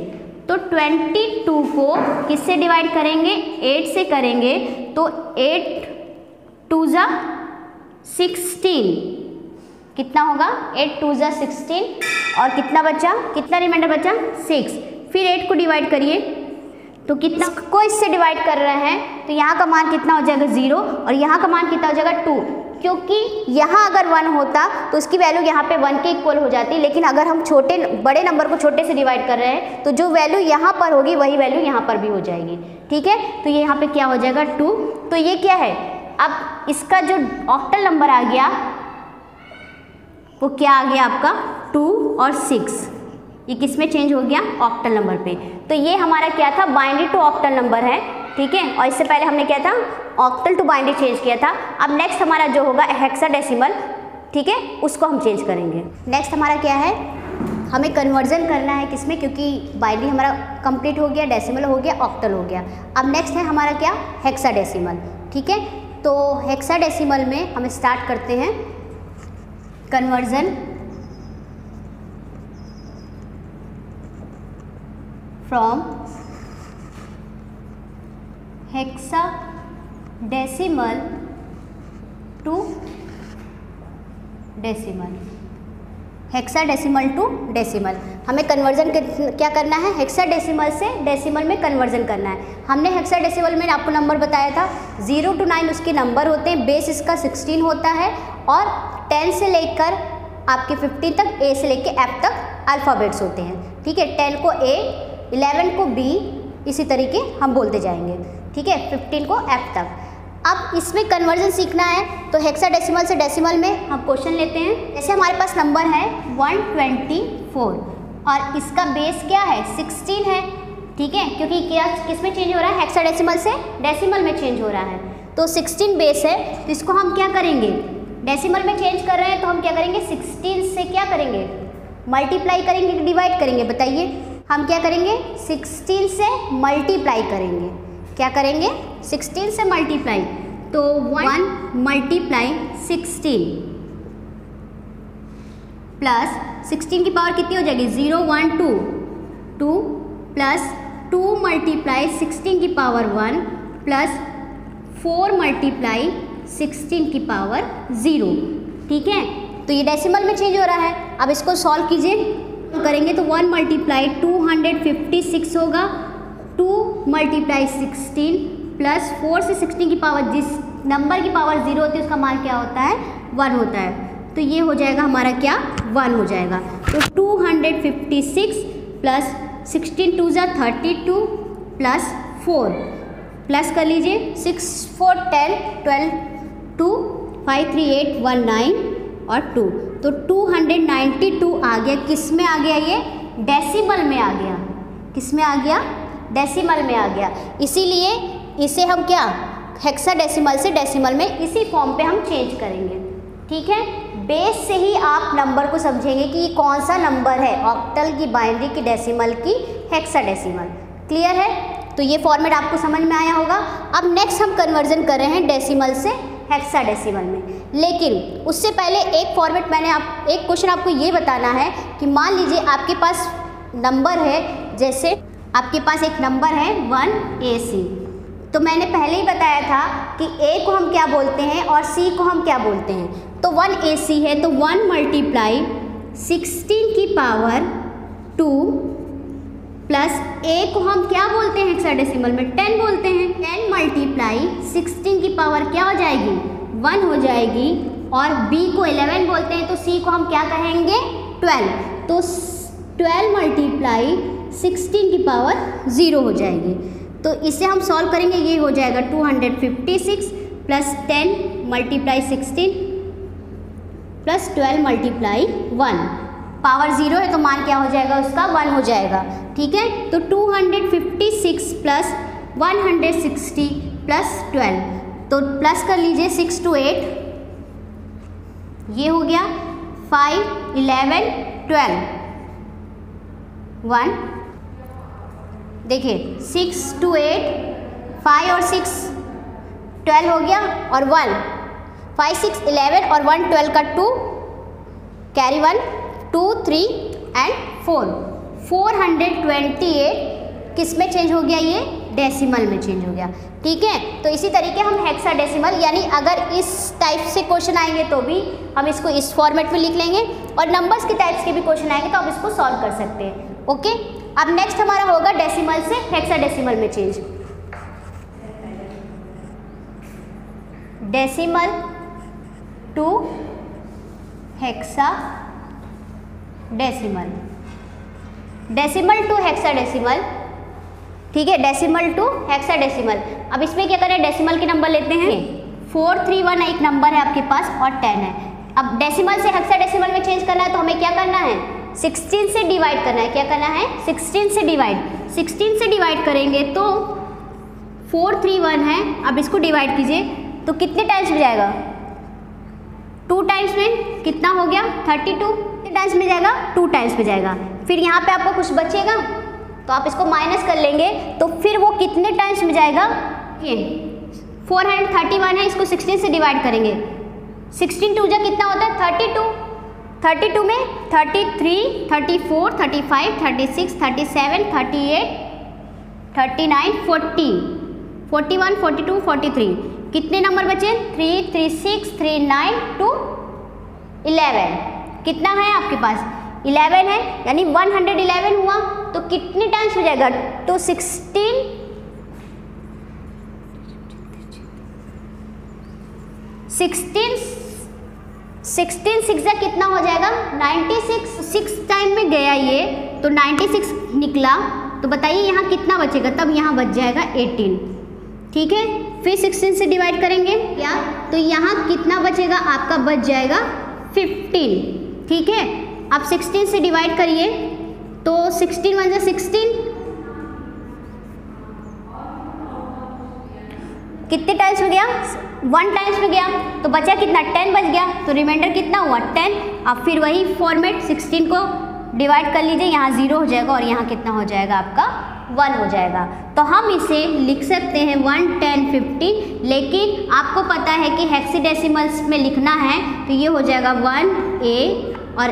Speaker 1: तो 22 को किससे डिवाइड करेंगे, 8 से करेंगे। तो 8 2 जा 16, कितना होगा, 8 2 जा 16, और कितना बचा, कितना रिमाइंडर बचा, 6। फिर 8 को डिवाइड करिए, तो कितना को इससे डिवाइड कर रहे हैं, तो यहाँ का मान कितना हो जाएगा, 0, और यहाँ का मान कितना हो जाएगा, 2। क्योंकि यहाँ अगर 1 होता तो उसकी वैल्यू यहाँ पे 1 के इक्वल हो जाती, लेकिन अगर हम बड़े नंबर को छोटे से डिवाइड कर रहे हैं तो जो वैल्यू यहाँ पर होगी वही वैल्यू यहाँ पर भी हो जाएगी। ठीक है, तो ये यहाँ पे क्या हो जाएगा, 2। तो ये क्या है, अब इसका जो ऑक्टल नंबर आ गया वो क्या आ गया आपका, 2 और 6। ये किस में चेंज हो गया, ऑक्टल नंबर पे। तो ये हमारा क्या था, बाइनरी टू ऑक्टल नंबर है। ठीक है, और इससे पहले हमने क्या था, ऑक्टल टू बाइनरी चेंज किया था। अब नेक्स्ट हमारा जो होगा हेक्साडेसिमल, ठीक है, उसको हम चेंज करेंगे। नेक्स्ट हमारा क्या है, हमें कन्वर्जन करना है किसमें, क्योंकि बाइनरी हमारा कंप्लीट हो गया, डेसिमल हो गया, ऑक्टल हो गया। अब नेक्स्ट है हमारा क्या, हेक्साडेसिमल। ठीक है, तो हेक्साडेसिमल में हम स्टार्ट करते हैं conversion from hexadecimal to decimal, hexadecimal to decimal. हमें कन्वर्जन क्या करना है, हेक्साडेसिमल से डेसिमल में कन्वर्जन करना है। हमने हेक्साडेसिमल में आपको नंबर बताया था 0 to 9 उसके नंबर होते हैं, बेस इसका 16 होता है और 10 से लेकर आपके 15 तक, A से लेकर F तक अल्फ़ाबेट्स होते हैं। ठीक है, 10 को A, 11 को B, इसी तरीके हम बोलते जाएंगे। ठीक है, 15 को F तक। अब इसमें कन्वर्जन सीखना है तो हेक्साडेसिमल से डेसिमल में हम क्वेश्चन लेते हैं। जैसे हमारे पास नंबर है 124 और इसका बेस क्या है, 16 है। ठीक है, क्योंकि क्या किस में चेंज हो रहा है, हेक्साडेसिमल से डेसिमल में चेंज हो रहा है, तो 16 बेस है। तो इसको हम क्या करेंगे, डेसिमल में चेंज कर रहे हैं तो हम क्या करेंगे, 16 से क्या करेंगे, मल्टीप्लाई करेंगे कि डिवाइड करेंगे, बताइए। हम क्या करेंगे, 16 से मल्टीप्लाई करेंगे। क्या करेंगे, 16 से मल्टीप्लाई, तो 1 मल्टीप्लाई 16 प्लस 16 की पावर कितनी हो जाएगी, 0 1 2 2 प्लस 2 मल्टीप्लाई 16 की पावर 1 प्लस 4 मल्टीप्लाई 16 की पावर 0। ठीक है, तो ये डेसिमल में चेंज हो रहा है। अब इसको सॉल्व कीजिए, करेंगे तो 1 मल्टीप्लाई 256 होगा, 2 मल्टीप्लाई 16 प्लस 4 से 16 की पावर, जिस नंबर की पावर 0 होती है उसका मान क्या होता है, 1 होता है। तो ये हो जाएगा हमारा क्या, 1 हो जाएगा। तो 256 प्लस 16 2 ज़ा 32 प्लस 4 प्लस कर लीजिए, 6 4 10 12 2 5 3 8 1 9 और 2, तो 292 आ गया। किस में आ गया, ये डेसिमल में आ गया। किस में आ गया, डेसिमल में आ गया। इसीलिए इसे हम क्या, हेक्साडेसिमल से डेसिमल में इसी फॉर्म पे हम चेंज करेंगे। ठीक है, बेस से ही आप नंबर को समझेंगे कि ये कौन सा नंबर है, ऑक्टल की, बाइनरी की, डेसिमल की, हेक्साडेसिमल। क्लियर है, तो ये फॉर्मेट आपको समझ में आया होगा। अब नेक्स्ट हम कन्वर्जन कर रहे हैं डेसिमल से हेक्साडेसिमल में, लेकिन उससे पहले एक फॉर्मेट एक क्वेश्चन आपको ये बताना है कि मान लीजिए आपके पास नंबर है, जैसे आपके पास एक नंबर है 1AC, तो मैंने पहले ही बताया था कि A को हम क्या बोलते हैं और C को हम क्या बोलते हैं। तो 1AC है तो 1 मल्टीप्लाई 16 की पावर 2 प्लस A को हम क्या बोलते हैं हेक्साडेसिमल में, 10 बोलते हैं। 10 मल्टीप्लाई 16 की पावर क्या हो जाएगी, 1 हो जाएगी, और B को 11 बोलते हैं तो C को हम क्या कहेंगे, 12। तो 12 मल्टीप्लाई 16 की पावर 0 हो जाएगी। तो इसे हम सॉल्व करेंगे, ये हो जाएगा 256 plus 10 multiply 16 plus 12 multiply 1, power 0 है तो मान क्या हो जाएगा उसका, 1 हो जाएगा। ठीक है, तो 256 प्लस 160 प्लस 12, तो प्लस कर लीजिए 6 to 8, ये हो गया 5 11 12 1। देखिए 6 to 8, 5 और 6 12 हो गया, और 1 5 6 11 और 1 12 का 2 कैरी 1 2 3 एंड 4 428 किस में चेंज हो गया, ये डेसिमल में चेंज हो गया। ठीक है, तो इसी तरीके हम हेक्साडेसिमल, यानी अगर इस टाइप से क्वेश्चन आएंगे तो भी हम इसको इस फॉर्मेट में लिख लेंगे, और नंबर्स के टाइप्स के भी क्वेश्चन आएंगे तो आप इसको सॉल्व कर सकते हैं। ओके, अब नेक्स्ट हमारा होगा डेसिमल से हेक्साडेसिमल में change. Decimal to hexadecimal, decimal to hexadecimal. ठीक है, डेसिमल टू हेक्साडेसिमल। अब इसमें क्या करें, डेसिमल के नंबर लेते हैं। 4 3 1 एक नंबर है आपके पास और 10 है। अब डेसिमल से हेक्साडेसिमल में चेंज करना है तो हमें क्या करना है, 16 से डिवाइड करना है। क्या करना है, 16 से डिवाइड। 16 से डिवाइड करेंगे तो 4 3 1 है, अब इसको डिवाइड कीजिए तो कितने टाइम्स में जाएगा, 2 टाइम्स में कितना हो गया 32, कितने टाइम्स में जाएगा, 2 टाइम्स में जाएगा। फिर यहाँ पे आपको कुछ बचेगा तो आप इसको माइनस कर लेंगे तो फिर वो कितने टाइम्स में जाएगा, ये 431 है, इसको 16 से डिवाइड करेंगे, 16 2 जा कितना होता है 32, 32 में 33 34 35 36 37 38 39 40 41 42 43, कितने नंबर बचे 3 3 6 3 9 2 11, कितना है आपके पास 11 है, यानी 111 हुआ। तो कितने टाइम्स हो जाएगा? तो 16 6 कितना हो जाएगा? 96। 6 टाइम में गया ये, तो 96 निकला। तो बताइए यहाँ कितना बचेगा? तब यहाँ बच जाएगा 18। ठीक है, फिर 16 से डिवाइड करेंगे क्या? तो यहाँ कितना बचेगा? आपका बच जाएगा 15। ठीक है, अब 16 से डिवाइड करिए, तो 16 1 जा 16, कितने टाइम्स में गया? 1 टाइम्स में गया। तो बचा कितना? 10 बच गया। तो रिमाइंडर कितना हुआ? 10। अब फिर वही फॉर्मेट 16 को डिवाइड कर लीजिए, यहाँ 0 हो जाएगा और यहाँ कितना हो जाएगा? आपका 1 हो जाएगा। तो हम इसे लिख सकते हैं 1 10 15, लेकिन आपको पता है कि हेक्साडेसिमल्स में लिखना है, तो ये हो जाएगा 1A और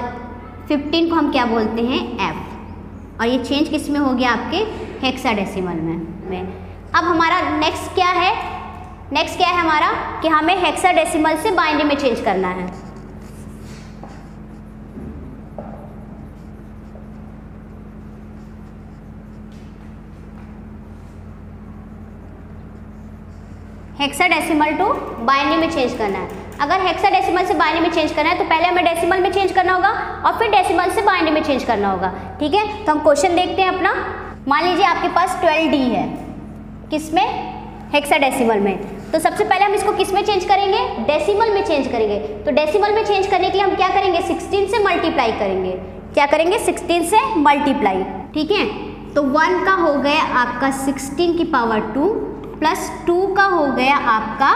Speaker 1: 15 को हम क्या बोलते हैं? F। और ये चेंज किस में हो गया? आपके हेक्साडेसिमल में। अब हमारा नेक्स्ट क्या है? नेक्स्ट क्या है हमारा? कि हमें हेक्साडेसिमल से बाइनरी में चेंज करना है। हेक्साडेसिमल टू बाइनरी में चेंज करना है। अगर हेक्साडेसिमल से बाइनरी में चेंज करना है तो पहले हमें डेसिमल में चेंज करना होगा और फिर डेसिमल से बाइनरी में चेंज करना होगा। ठीक है, तो हम क्वेश्चन देखते हैं अपना। मान लीजिए आपके पास 12D है, किसमें? हेक्साडेसिमल में। तो सबसे पहले हम इसको किस में चेंज करेंगे? डेसिमल में चेंज करेंगे। तो डेसिमल में चेंज करने के लिए हम क्या करेंगे? 16 से मल्टीप्लाई करेंगे। क्या करेंगे? 16 से मल्टीप्लाई। ठीक है, तो 1 का हो गया आपका 16 की पावर 2 प्लस 2 का हो गया आपका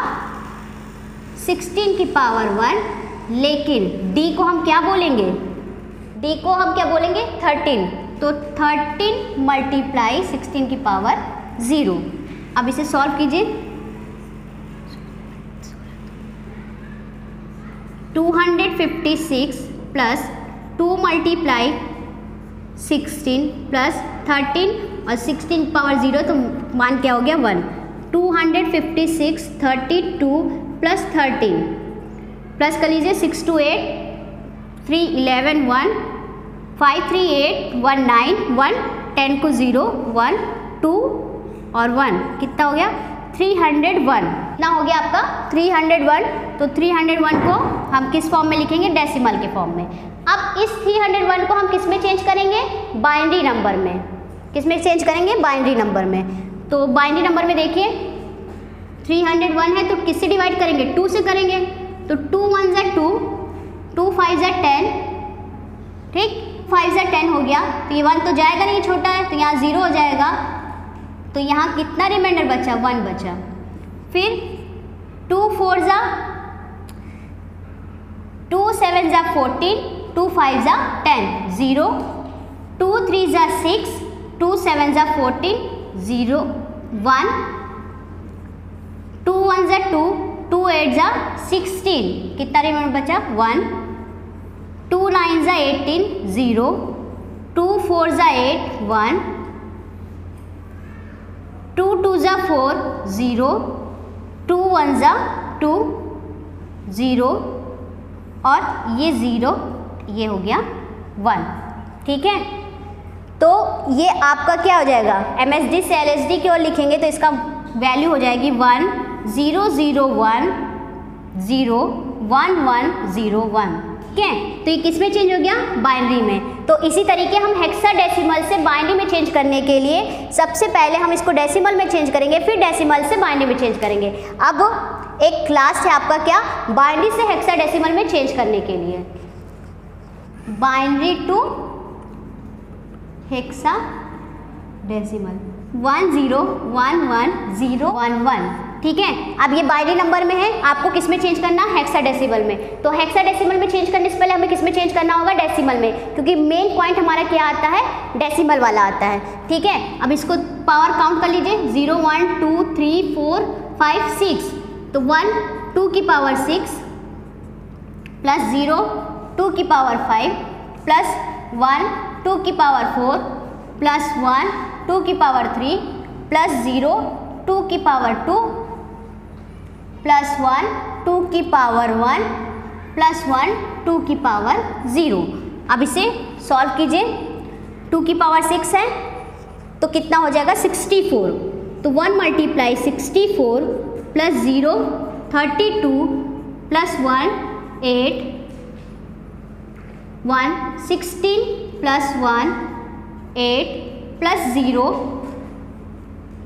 Speaker 1: 16 की पावर 1, लेकिन D को हम क्या बोलेंगे? D को हम क्या बोलेंगे? 13। तो 13 मल्टीप्लाई 16 की पावर 0। अब इसे सॉल्व कीजिए। 256 प्लस 2 मल्टीप्लाई 16 प्लस 13 और 16 पावर 0, तो मान क्या हो गया? 1। 256 32 प्लस 13 प्लस कर लीजिए 6 2 8 3 11 1 5 3 8 1 9 1 10 को 0 1 2 और 1 कितना हो गया? 301। कितना हो गया आपका? 301। तो 301 को हम किस फॉर्म में लिखेंगे? डेसिमल के फॉर्म में। अब इस 301 को हम किस में चेंज करेंगे? बाइनरी नंबर में। किस में चेंज करेंगे? बाइनरी नंबर में। तो बाइनरी नंबर में देखिए 301 है, तो किससे डिवाइड करेंगे? 2 से करेंगे। तो 2 1 जा 2, 2 5 जा 10। ठीक, 5 जा 10 हो गया। तो ये 1 तो जाएगा नहीं, छोटा है, तो यहाँ 0 हो जाएगा। तो यहाँ कितना रिमाइंडर बचा? 1 बचा। फिर 2 4 जा 2 7 जा 14, 2 5 जा 10 0, 2 3 जा 6, 2 7 जा 14 0 1, 2 1 जा 2, 2 8 जा 16, कितना रिमाइंडर बचा? 1, 2 9 जा 18 0, 2 4 जा 8 1, 2 2 जा 4 0, 2 1 जा 2 0 और ये 0, ये हो गया 1। ठीक है, तो ये आपका क्या हो जाएगा? MSD से LSD की ओर लिखेंगे तो इसका वैल्यू हो जाएगी 1 0 0 1 0 1 1 0 1। ठीक है, तो ये किस में चेंज हो गया? बाइनरी में। तो इसी तरीके हम हेक्साडेसिमल से बाइनरी में चेंज करने के लिए सबसे पहले हम इसको डेसिमल में चेंज करेंगे, फिर डेसिमल से बाइनरी में चेंज करेंगे। अब एक क्लास है आपका क्या? बाइनरी से हेक्साडेसिमल में चेंज करने के लिए, बाइनरी टू हेक्साडेसिमल 1 0 1 1 0 1 1। ठीक है, अब ये बाइनरी नंबर में है, आपको किस में चेंज करना? हेक्साडेसिमल में। तो हेक्साडेसिमल में चेंज करने से पहले हमें किस में चेंज करना होगा? डेसिमल में, क्योंकि मेन पॉइंट हमारा क्या आता है? डेसिमल वाला आता है। ठीक है, अब इसको पावर काउंट कर लीजिए 0 1 2 3 4 5 6। तो 1 2 की पावर 6 प्लस 0 2 की पावर 5 प्लस 1 2 की पावर 4 प्लस 1 2 की पावर 3 प्लस 0 2 की पावर 2 प्लस 1 2 की पावर 1 प्लस 1 2 की पावर 0। अब इसे सॉल्व कीजिए। 2 की पावर 6 है तो कितना हो जाएगा 64। तो 1 multiply 64 plus 0 32 plus 1 8 1 16 plus 1 8 plus 0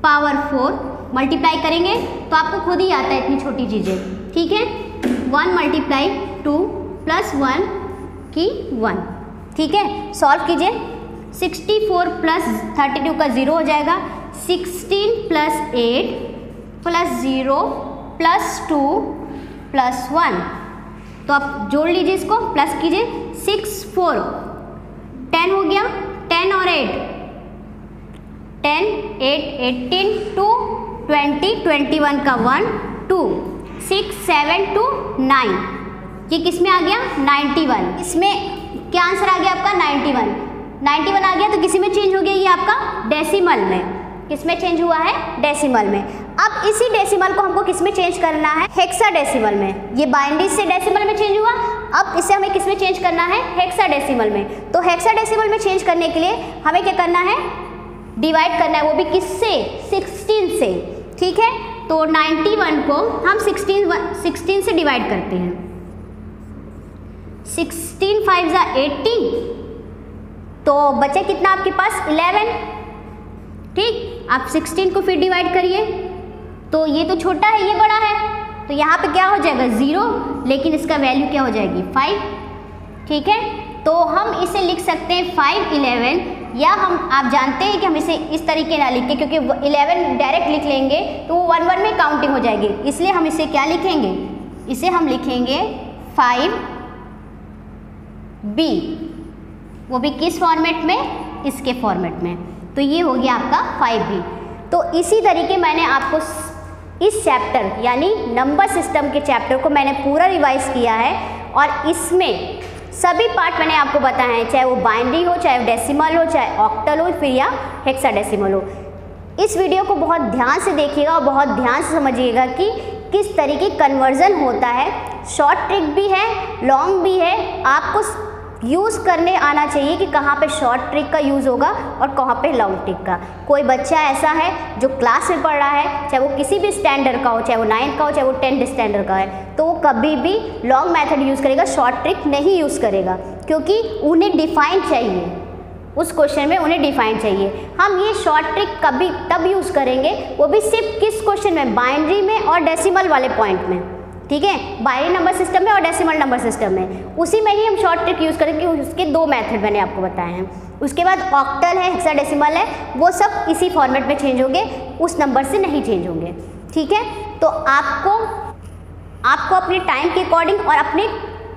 Speaker 1: power 4 multiply करेंगे तो आपको खुद ही आता है इतनी छोटी चीज़ें, ठीक है। 1 मल्टीप्लाई 2 प्लस 1 की 1, ठीक है। सॉल्व कीजिए। 64 प्लस 32 का 0 हो जाएगा। 16 प्लस 8 प्लस 0 प्लस 2 प्लस 1, तो आप जोड़ लीजिए, इसको प्लस कीजिए। 6 4 10 हो गया, 10 और 8 10 8 18 2 20 21 का 1 2 6 7 2 9, ये किस में आ गया 91। इसमें क्या आंसर आ गया आपका 91 आ गया। तो किसी में चेंज हो गया, ये आपका डेसिमल में। किस में चेंज हुआ है? डेसिमल में। अब इसी डेसिमल को हमको किस में चेंज करना है? हेक्साडेसिमल में। ये बाइनरी से डेसिमल में चेंज हुआ, अब इसे हमें किस में चेंज करना है? हेक्साडेसिमल में। तो हेक्साडेसिमल में चेंज करने के लिए हमें क्या करना है? डिवाइड करना है, वो भी किससे? 16 से, ठीक है। तो 91 को हम 16 से डिवाइड करते हैं। 16 5 जा 80, तो बचे कितना आपके पास? 11, ठीक। आप 16 को फिर डिवाइड करिए, तो ये तो छोटा है, ये बड़ा है, तो यहाँ पे क्या हो जाएगा? 0, लेकिन इसका वैल्यू क्या हो जाएगी? 5, ठीक है। तो हम इसे लिख सकते हैं 5 11, या हम आप जानते हैं कि हम इसे इस तरीके ना लिखें, क्योंकि 11 डायरेक्ट लिख लेंगे तो वो 1 1 में काउंटिंग हो जाएगी, इसलिए हम इसे क्या लिखेंगे? इसे हम लिखेंगे 5b, वो भी किस फॉर्मेट में? इसके फॉर्मेट में। तो ये हो गया आपका 5b। तो इसी तरीके मैंने आपको इस चैप्टर यानी नंबर सिस्टम के चैप्टर को मैंने पूरा रिवाइज किया है, और इसमें सभी पार्ट मैंने आपको बताए हैं, चाहे वो बाइनरी हो, चाहे डेसिमल हो, चाहे ऑक्टल हो, फिर या हेक्साडेसिमल हो। इस वीडियो को बहुत ध्यान से देखिएगा और बहुत ध्यान से समझिएगा कि किस तरीके कन्वर्जन होता है। शॉर्ट ट्रिक भी है, लॉन्ग भी है, आपको यूज़ करने आना चाहिए कि कहाँ पे शॉर्ट ट्रिक का यूज़ होगा और कहाँ पे लॉन्ग ट्रिक का। कोई बच्चा ऐसा है जो क्लास में पढ़ रहा है, चाहे वो किसी भी स्टैंडर्ड का हो, चाहे वो 9th का हो, चाहे वो 10th स्टैंडर्ड का है, तो वो कभी भी लॉन्ग मेथड यूज़ करेगा, शॉर्ट ट्रिक नहीं यूज़ करेगा, क्योंकि उन्हें डिफाइन चाहिए, उस क्वेश्चन में उन्हें डिफाइन चाहिए। हम ये शॉर्ट ट्रिक कभी तब यूज़ करेंगे, वो भी सिर्फ किस क्वेश्चन में? बाइनरी में और डेसिमल वाले पॉइंट में, ठीक है। बाइनरी नंबर सिस्टम में और डेसिमल नंबर सिस्टम में, उसी में ही हम शॉर्ट ट्रिक यूज़ करेंगे। उसके 2 मेथड मैंने आपको बताए हैं। उसके बाद ऑक्टल है, हेक्साडेसिमल है, वो सब इसी फॉर्मेट में चेंज होंगे, उस नंबर से नहीं चेंज होंगे, ठीक है। तो आपको अपने टाइम के अकॉर्डिंग और अपने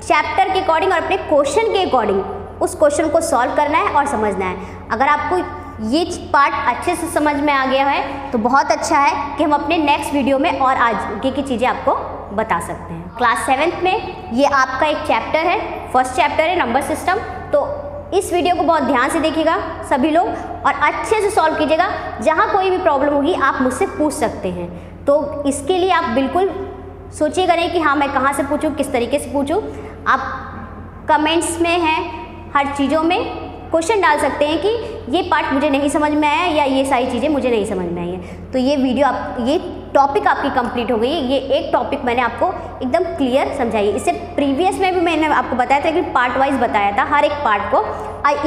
Speaker 1: चैप्टर के अकॉर्डिंग और अपने क्वेश्चन के अकॉर्डिंग उस क्वेश्चन को सॉल्व करना है और समझना है। अगर आपको ये पार्ट अच्छे से समझ में आ गया है तो बहुत अच्छा है कि हम अपने नेक्स्ट वीडियो में और आगे की चीज़ें आपको बता सकते हैं। क्लास 7th में ये आपका एक चैप्टर है, फर्स्ट चैप्टर है नंबर सिस्टम। तो इस वीडियो को बहुत ध्यान से देखिएगा सभी लोग और अच्छे से सॉल्व कीजिएगा। जहाँ कोई भी प्रॉब्लम होगी आप मुझसे पूछ सकते हैं, तो इसके लिए आप बिल्कुल सोचिएगा नहीं कि हाँ मैं कहाँ से पूछूँ, किस तरीके से पूछूँ। आप कमेंट्स में हैं, हर चीज़ों में क्वेश्चन डाल सकते हैं कि ये पार्ट मुझे नहीं समझ में आया या ये सारी चीज़ें मुझे नहीं समझ में आई है। तो ये वीडियो ये टॉपिक आपकी कंप्लीट हो गई है। ये एक टॉपिक मैंने आपको एकदम क्लियर समझाई। इससे प्रीवियस में भी मैंने आपको बताया था कि पार्ट वाइज बताया था हर एक पार्ट को,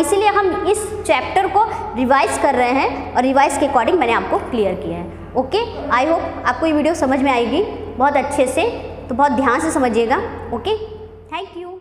Speaker 1: इसीलिए हम इस चैप्टर को रिवाइज कर रहे हैं और रिवाइज के अकॉर्डिंग मैंने आपको क्लियर किया है। ओके, आई होप आपको ये वीडियो समझ में आएगी बहुत अच्छे से, तो बहुत ध्यान से समझिएगा। Okay, thank you.